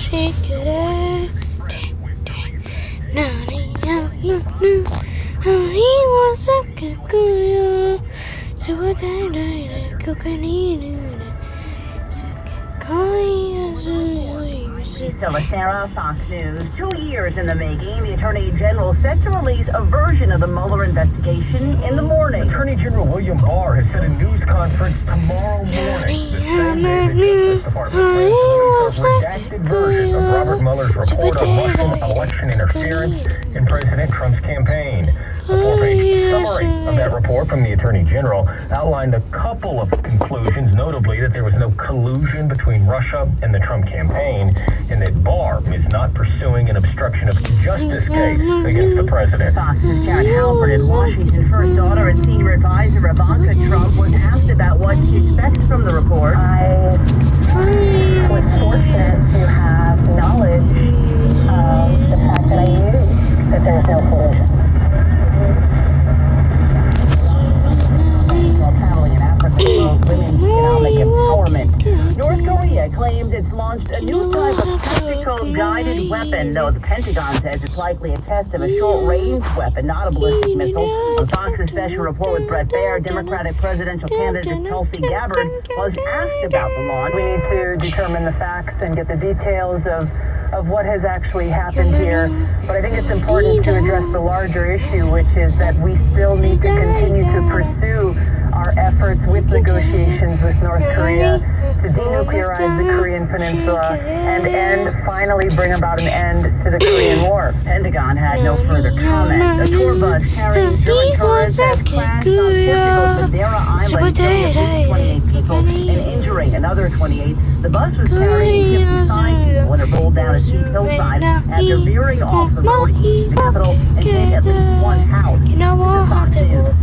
shake it. He was a good girl. So I died cocaine. Priscilla Sarah, Fox News. 2 years in the making, the Attorney General set to release a version of the Mueller investigation in the morning. Attorney General William Barr has set a news conference tomorrow morning. The same day the Justice Department plans to release a redacted version of Robert Mueller's report on Russian election interference in President Trump's campaign. The 4-page summary of that report from the Attorney General outlined a couple of conclusions, notably that there was no collusion between Russia and the Trump campaign, and that Barr is not pursuing an obstruction of justice case against the president. Fox's Jared Halpern in Washington, first daughter and senior advisor Ivanka Trump, was asked about what she expects from the report. I was fortunate to have knowledge of the fact that I knew that there was no collusion. Women's economic empowerment. North Korea claims it's launched a new type of tactical guided weapon, though the Pentagon says it's likely a test of a short-range weapon, not a ballistic missile. On Fox's special report with Bret Baier, Democratic presidential candidate Tulsi Gabbard was asked about the launch. We need to determine the facts and get the details of what has actually happened here. But I think it's important to address the larger issue, which is that we still need to continue to pursue our efforts with negotiations with North Korea to denuclearize the Korean Peninsula and finally bring about an end to the Korean War. Pentagon had no further comment. A tour bus carrying German tourists has crashed on Portugal's Madeira Island, killing at least 28 people and injuring another 28. The bus was carrying 55 people when it rolled down a steep hillside after veering off the road east of the capital and hit at least one house. This is Fox News.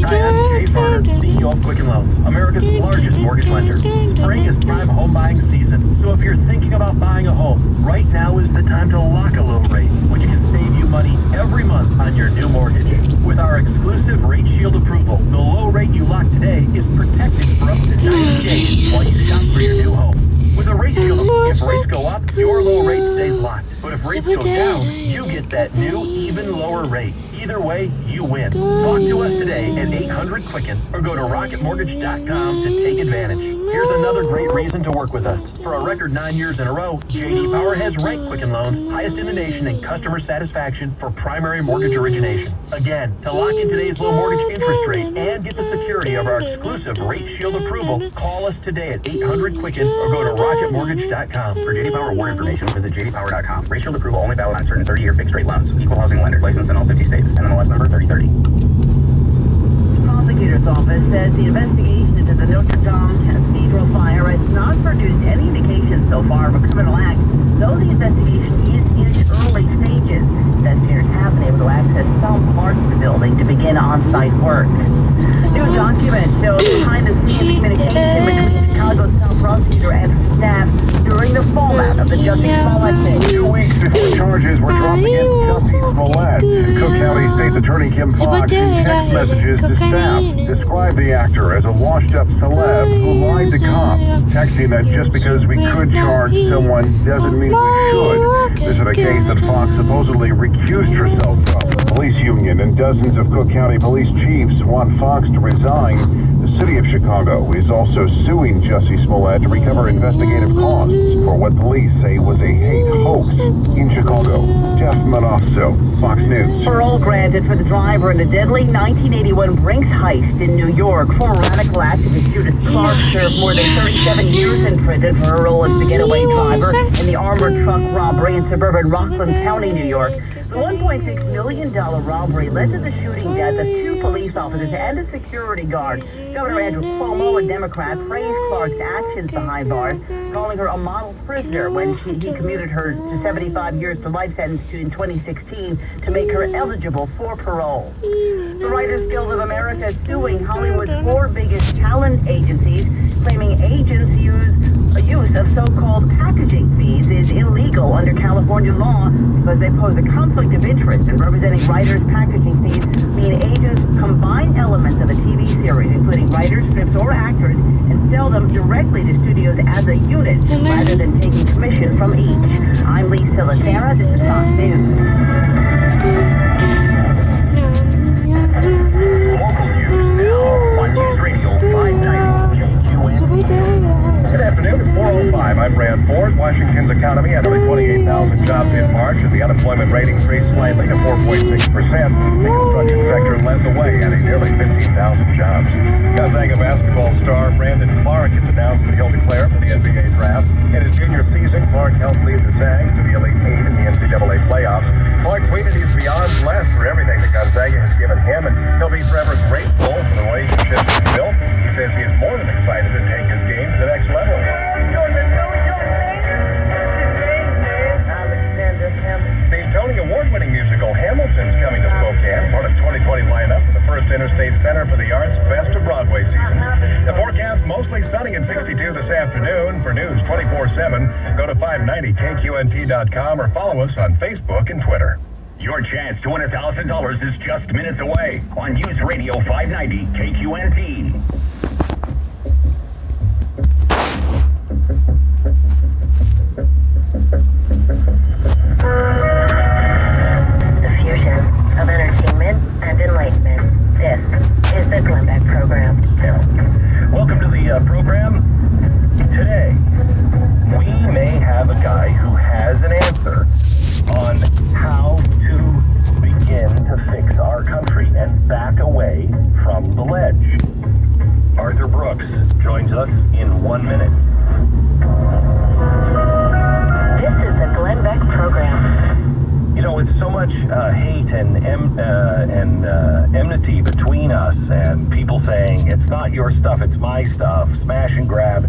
Hi, I'm Jay Barner, CEO of Quicken Loans, America's largest mortgage lender. Spring is prime home buying season, so if you're thinking about buying a home, right now is the time to lock a low rate, which can save you money every month on your new mortgage. With our exclusive Rate Shield approval, the low rate you lock today is protected for up to 90 days while you shop for your new home. With a Rate Shield, if rates go up, your low rate stays locked. But if rates go down, you get that new, even lower rate. Either way, you win. Talk to us today at 800-QUICKEN or go to rocketmortgage.com to take advantage. Here's another great reason to work with us. For a record 9 years in a row, J.D. Power has ranked Quicken Loans highest in the nation in customer satisfaction for primary mortgage origination. Again, to lock in today's low mortgage interest rate and get the security of our exclusive Rate Shield approval, call us today at 800-QUICKEN or go to rocketmortgage.com. For J.D. Power award information, visit jdpower.com. Rate Shield approval only valid on certain 30-year fixed-rate loans. Equal housing lender. Licensed in all 50 states. NMLS number 3030. The prosecutor's office says the investigation into the Notre Dame Cathedral fire has not produced any indication so far of a criminal act, though the investigation is in its early stages. Investigators have been able to access some parts of the building to begin on-site work. New documents show behind-the-scenes communication between Chicago's top prosecutor and staff during the fallout of the Jussie Smollett case. 2 weeks before charges were dropped against Jussie Smollett, Cook County State's Attorney Kim Foxx in text messages to staff described the actor as a washed-up celeb who lied to cops, texting that just because we could charge someone doesn't mean we should. This is a case that Fox supposedly recused herself from. The police union and dozens of Cook County police chiefs want Fox to resign. The city of Chicago is also suing Jussie Smollett to recover investigative costs for what police say was a hate hoax. In Chicago, Jeff Manasso, Fox News. Parole granted for the driver in the deadly 1981 Brinks heist in New York. Former radical activist Judith Clark served more than 37 years in prison for her role as the getaway driver in the armored truck robbery in suburban Rockland County, New York. The $1.6 million robbery led to the shooting death of 2 police officers and a security guard. Governor Andrew Cuomo, a Democrat, praised Clark's actions behind bars, calling her a model prisoner when he commuted her to 75 years to life sentence in 2016 to make her eligible for parole. The Writers Guild of America is suing Hollywood's 4 biggest talent agencies, claiming agents' use of so-called packaging fees is illegal under California California law because they pose a conflict of interest in representing writers' packaging fees mean agents combine elements of a TV series, including writers, scripts, or actors, and sell them directly to studios as a unit rather than taking commission from each. I'm Lee Silatera. This is Fox News. Local news now on News Radio 590 KQN. Good afternoon, it's 4:05. I'm Brad Ford. Washington's economy had nearly 28,000 jobs in March, and the unemployment rate increased slightly to 4.6%. The construction sector led the way, adding nearly 15,000 jobs. Gonzaga basketball star Brandon Clark has announced that he'll declare for the NBA draft. In his junior season, Clark helped lead the Zags to the Elite Eight in the NCAA playoffs. Clark tweeted he's beyond blessed for everything that Gonzaga has given him, and he'll be forever grateful for the relationships he's built. He says he is more than excited to take his game to the next level. The Tony Award-winning musical Hamilton's coming to Spokane, part of 2020 lineup for the First Interstate Center for the Arts Best of Broadway season. The forecast mostly sunny and 62 this afternoon. For news 24/7, go to 590kqnt.com or follow us on Facebook and Twitter. Your chance to win $1,000 is just minutes away on News Radio 590 KQNT. The fusion of entertainment and enlightenment. This is the Glenn Beck Program. Welcome to the program. Today, we may have a guy who has an answer on how to begin to fix our country and back away from the ledge. Arthur Brooks joins us in 1 minute. This is the Glenn Beck Program. You know, with so much hate and enmity between us, and people saying it's not your stuff, it's my stuff, smash and grab,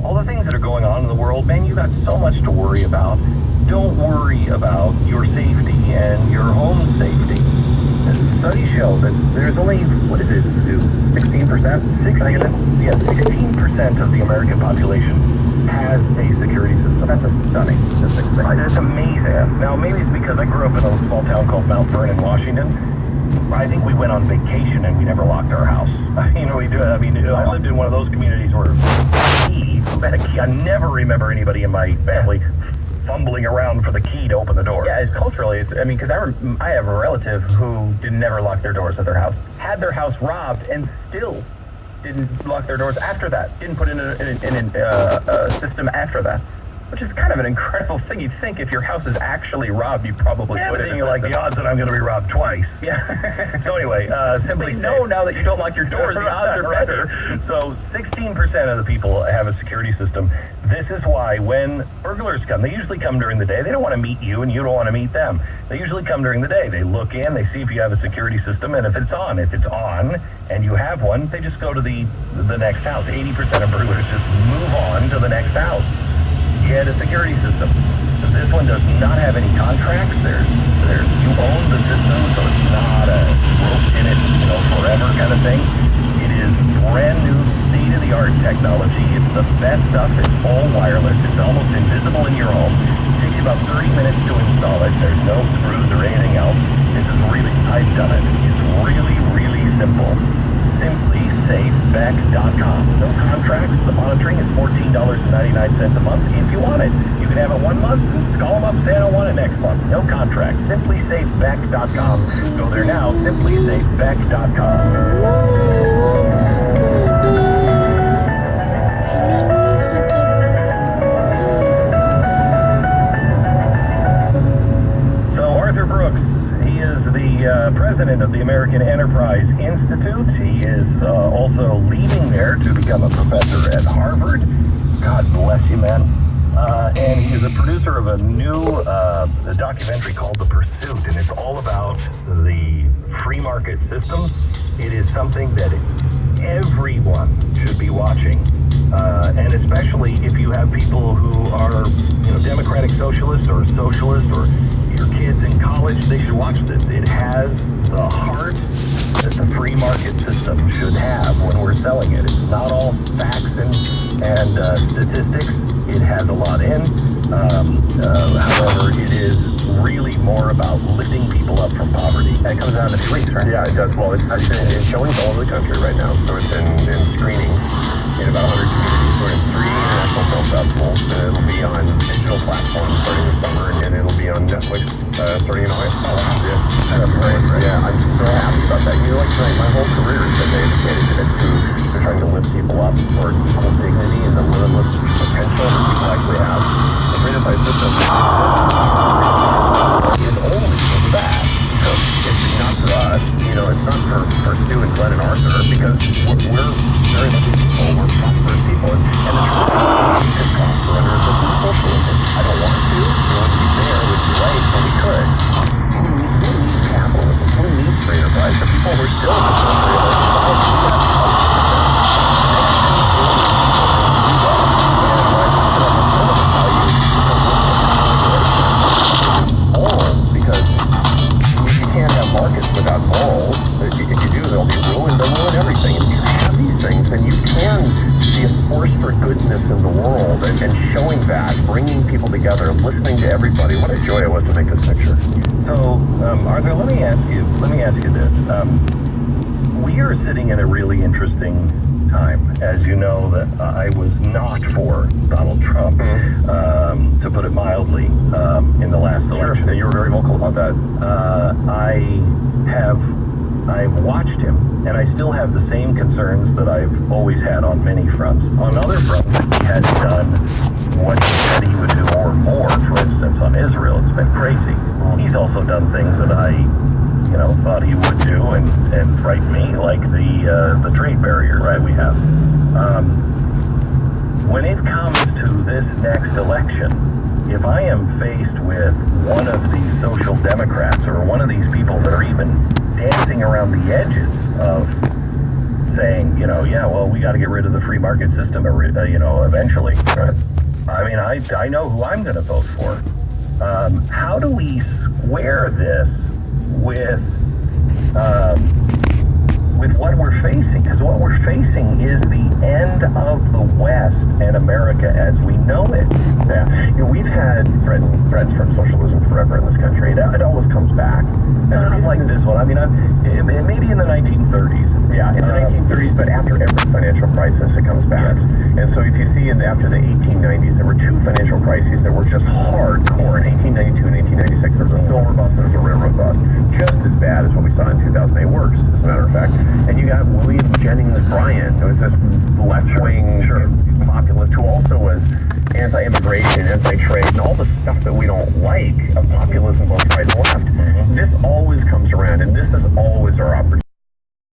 all the things that are going on in the world, man, you got so much to worry about. Don't worry about your safety and your home safety. Studies show that there's only, 16%? 16% of the American population has a security system. That's a stunning statistic. That's amazing. Now, maybe it's because I grew up in a small town called Mount Vernon, Washington. I think we went on vacation and we never locked our house. You know, we do. I mean, I lived in one of those communities where I never remember anybody in my family fumbling around for the key to open the door. Yeah, it's culturally, because I have a relative who never lock their doors at their house, had their house robbed, and still didn't lock their doors after that, didn't put in a system after that, which is kind of an incredible thing. You'd think if your house is actually robbed, you probably put it in. Like the odds that I'm going to be robbed twice. Yeah. So anyway, simply know now that you don't lock your doors, the odds are better. So 16% of the people have a security system. This is why when burglars come, they usually come during the day. They don't want to meet you and you don't want to meet them. They usually come during the day. They look in, they see if you have a security system, and if it's on and you have one, they just go to the next house. 80% of burglars just move on to the next house. Get a security system. So this one does not have any contracts. You own the system, so it's not a rope in it, forever kind of thing. It is brand new, state-of-the-art technology. It's the best stuff. It's all wireless. It's almost invisible in your home. It takes you about 30 minutes to install it. There's no screws or anything else. I've done it. It's really, really simple. SimplySafeBeck.com. No contracts. The monitoring is $14.99 a month if you want it. You can have it 1 month and call them up, say I don't want it next month. No contract. SimplySafeBeck.com. Go there now. SimplySafeBeck.com. President of the American Enterprise Institute. He is also leaving there to become a professor at Harvard. God bless you, man. And he is a producer of a new documentary called The Pursuit, and it's all about the free market system. It is something that everyone should be watching, and especially if you have people who are, democratic socialists or your kids in college, they should watch this. It has the heart that the free market system should have when we're selling it. It's not all facts and statistics. It has a lot in. However, it is really more about lifting people up from poverty. And it comes out of the streets, right? Yeah, it does. Well, it's showing all over the country right now. So it's in screenings in about 100 communities. We're in 3 international film festivals, and it'll be on digital platforms starting this summer, and it'll be on Netflix starting in August. Oh, wow. Yeah. That's great. Yeah, I'm so happy about that. You know, like my whole career has been dedicated to trying to lift people up for equal dignity and the limitless potential that people actually have. The Freedom Fight system is only for that. So it's not for us, you know, it's not for Stu and Glenn and Arthur, because we're very lucky people, we're prosperous people, and the truth is we could prosper under a system of socialism. I don't want to. We want to be there, which is right, but we could. We need capitalism. We need free enterprise. The people who are still in the country of our society, because you can't have markets without morals. If you do, they'll be ruined. They'll ruin everything. If you have these things, then you can be a force for goodness in the world, and showing that, bringing people together, listening to everybody. What a joy it was to make this picture. So, Arthur, let me ask you this. We are sitting in a really interesting time. As you know, that I was not for Donald Trump, to put it mildly, in the last election. Sure. You were very vocal about that. I've watched him, and I still have the same concerns that I've always had on many fronts. On other fronts, he has done what he said he would do or more. For instance, on Israel, it's been crazy. He's also done things that I thought he would do and frighten me, like the trade barriers that we have. When it comes to this next election, if I am faced with one of these social democrats or one of these people that are even dancing around the edges of saying, we got to get rid of the free market system, eventually. I mean, I know who I'm going to vote for. How do we square this with what we're facing? Because what we're facing is the end of the West and America as we know it. Yeah, we've had threats from socialism forever in this country. It always comes back. Not like this one. I mean, maybe in the 1930s. Yeah, in the 1930s, but after every financial crisis, it comes back. Yes. And so if you see after the 1890s, there were 2 financial crises that were just hardcore. In 1892 and 1896, there was a silver bust and there was a railroad bust. Just as bad as what we saw in 2008, worse, as a matter of fact. And you got William Jennings Bryan, who was this left-wing populist who also was anti-immigration, anti-trade, and all the stuff that we don't like of populism, both right and left. This always comes around, and this is always our opportunity.